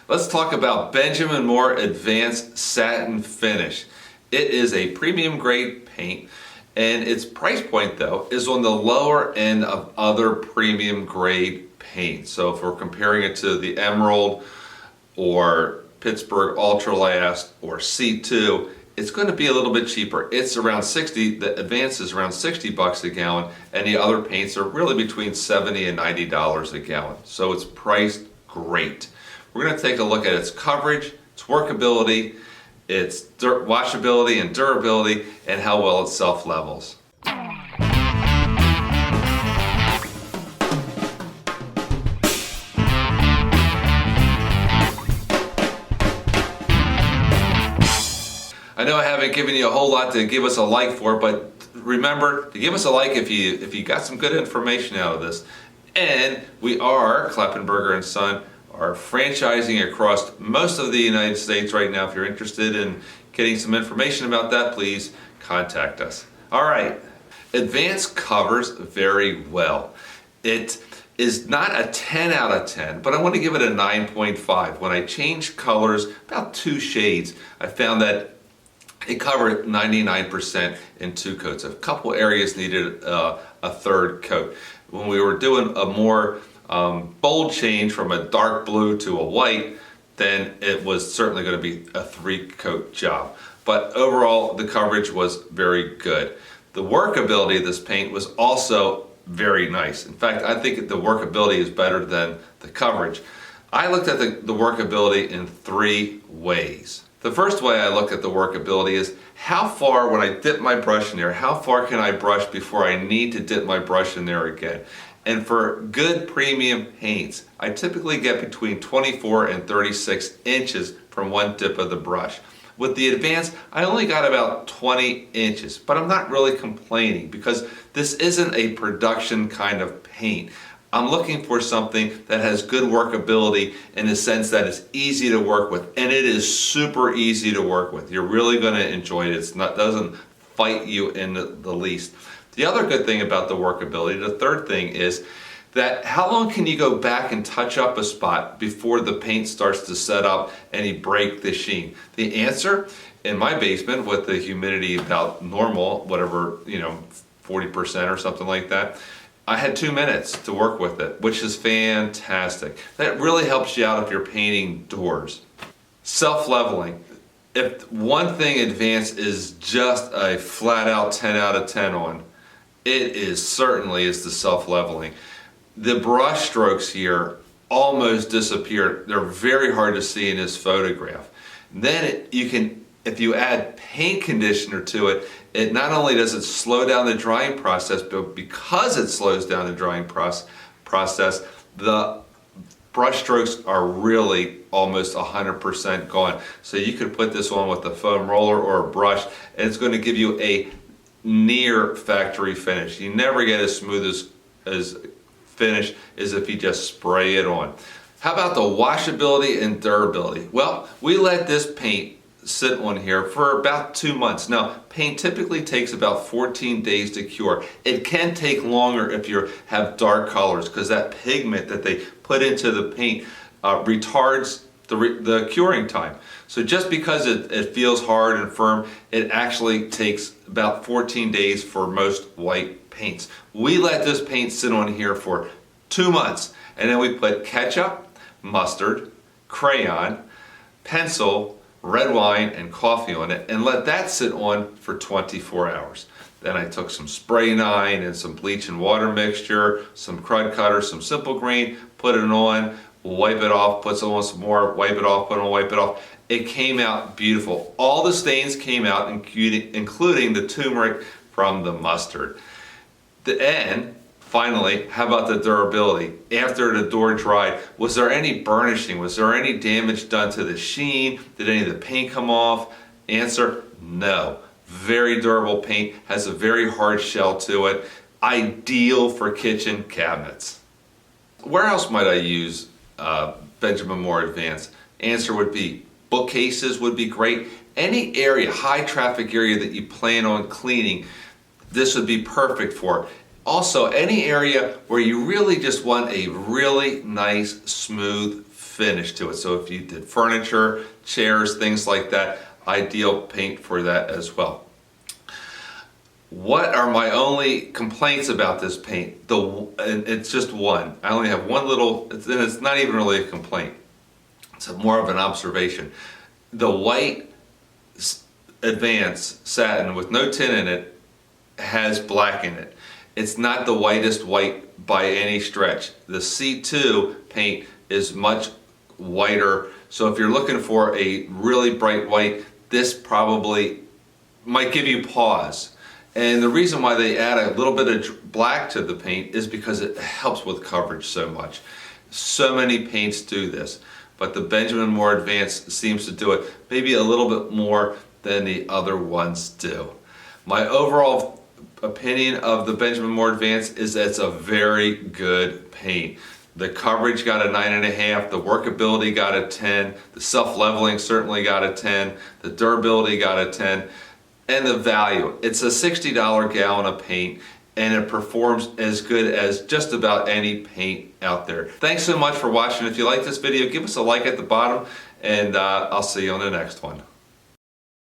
Let's talk about Benjamin Moore Advanced Satin Finish. It is a premium grade paint, and its price point though is on the lower end of other premium grade paint. So if we're comparing it to the Emerald or Pittsburgh UltraLast or C2, it's going to be a little bit cheaper. It's around 60, the Advanced is around 60 bucks a gallon, and the other paints are really between 70 and $90 a gallon. So it's priced great. We're going to take a look at its coverage, its workability, its washability and durability, and how well it self-levels. I know I haven't given you a whole lot to give us a like for, but remember to give us a like if you got some good information out of this. And we are, Klappenberger & Son, are franchising across most of the United States right now. If you're interested in getting some information about that, please contact us. All right, Advanced covers very well. It is not a 10 out of 10, but I want to give it a 9.5. When I changed colors, about 2 shades, I found that it covered 99% in 2 coats. A couple areas needed a 3rd coat. When we were doing a more bold change from a dark blue to a white, then it was certainly going to be a 3-coat job. But overall, the coverage was very good. The workability of this paint was also very nice. In fact, I think the workability is better than the coverage. I looked at the workability in 3 ways. The first way I look at the workability is how far, when I dip my brush in there, how far can I brush before I need to dip my brush in there again? And for good premium paints, I typically get between 24 and 36 inches from one dip of the brush. With the Advanced, I only got about 20 inches, but I'm not really complaining because this isn't a production kind of paint. I'm looking for something that has good workability in the sense that it's easy to work with, and it is super easy to work with. You're really going to enjoy it. Doesn't fight you in the least. The other good thing about the workability, the third thing, is that how long can you go back and touch up a spot before the paint starts to set up and you break the sheen? The answer, in my basement with the humidity about normal, whatever, 40% or something like that, I had 2 minutes to work with it, which is fantastic. That really helps you out if you're painting doors. Self-leveling. If one thing Advanced is just a flat out 10 out of 10 on, it certainly is the self-leveling. The brush strokes here almost disappear. They're very hard to see in this photograph. Then if you add paint conditioner to it, it not only does it slow down the drying process, but because it slows down the drying process, the brush strokes are really almost 100% gone. So you could put this on with a foam roller or a brush, and it's going to give you a near factory finish. You never get as smooth as finish as if you just spray it on. How about the washability and durability? Well, we let this paint sit on here for about 2 months. Now, paint typically takes about 14 days to cure. It can take longer if you have dark colors because that pigment that they put into the paint retards the curing time. So just because it feels hard and firm, it actually takes about 14 days for most white paints. We let this paint sit on here for 2 months, and then we put ketchup, mustard, crayon, pencil, red wine, and coffee on it, and let that sit on for 24 hours. Then I took some spray 9 and some bleach and water mixture, some crud cutter, some simple green, put it on, wipe it off, put on some more, wipe it off, put on, wipe it off. It came out beautiful. All the stains came out, including the turmeric from the mustard. And finally, how about the durability? After the door dried, was there any burnishing? Was there any damage done to the sheen? Did any of the paint come off? Answer, no. Very durable paint, has a very hard shell to it. Ideal for kitchen cabinets. Where else might I use Benjamin Moore Advanced? Answer would be bookcases would be great. Any area, high traffic area that you plan on cleaning, this would be perfect for. Also, any area where you really just want a really nice, smooth finish to it. So if you did furniture, chairs, things like that, ideal paint for that as well. What are my only complaints about this paint? And it's just one. I only have one little, and it's not even really a complaint. It's more of an observation. The white Advance satin with no tint in it has black in it. It's not the whitest white by any stretch. The C2 paint is much whiter. So if you're looking for a really bright white, this probably might give you pause. And the reason why they add a little bit of black to the paint is because it helps with coverage so much. So many paints do this, but the Benjamin Moore Advance seems to do it maybe a little bit more than the other ones do. My overall opinion of the Benjamin Moore Advance is that it's a very good paint. The coverage got a 9.5, the workability got a 10, the self-leveling certainly got a 10, the durability got a 10, and the value. It's a $60 gallon of paint, and it performs as good as just about any paint out there. Thanks so much for watching. If you like this video, give us a like at the bottom, and I'll see you on the next one.